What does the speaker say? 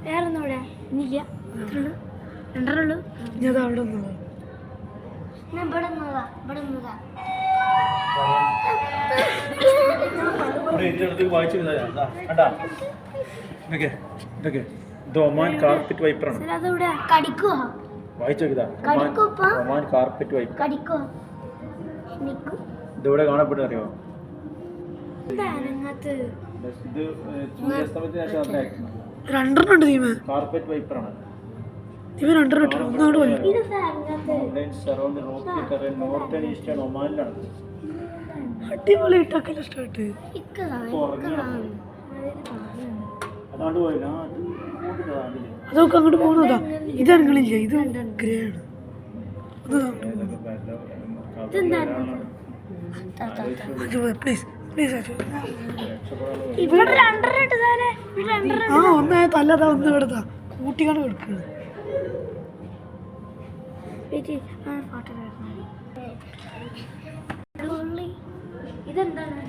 വേറൊന്നും ഇവിടെ ഇന്നില്ല. രണ്ടെണ്ണുള്ളൂ. ഞാൻ അവിടെ ഒന്നുള്ളൂ. ഒമാൻ കാർപ്പറ്റ് വൈപ്പറാണ്. ഒമാൻ കാർപ്പറ്റ് വൈപ്പർ ഇതിവിടെ കാണപ്പെടുന്ന അറിയോ? ഇത് സൂര്യാസ്തമയത്തിന് ശേഷം രണ്ടെണ്ണം ഉണ്ട് തീമ. കാർപ്പറ്റ് വൈപ്പറാണ്. തീമ രണ്ടെണ്ണം ഇട്ടു. ഒന്നാട് പോയി. നോർത്തേൺ ഈസ്റ്റേൺ ഒമാനിലാണ്. അടിപൊളി ഇട്ടാക്കല്ല സ്റ്റാർട്ട്. അതാണ്ട് പോയില്ല. അതൊക്കെ അങ്ങോട്ട് പോകുന്നതാ. ഇത് അനങ്ങളില്ല. ഇത് ഗ്രേ ആണ്. Please please. ആ ഒന്നായ തല്ലതാ. ഒന്ന് ഇവിടെത്താ കൂട്ടിക്കാണ് കിടക്കുന്നത്. ഇതെന്താണ്?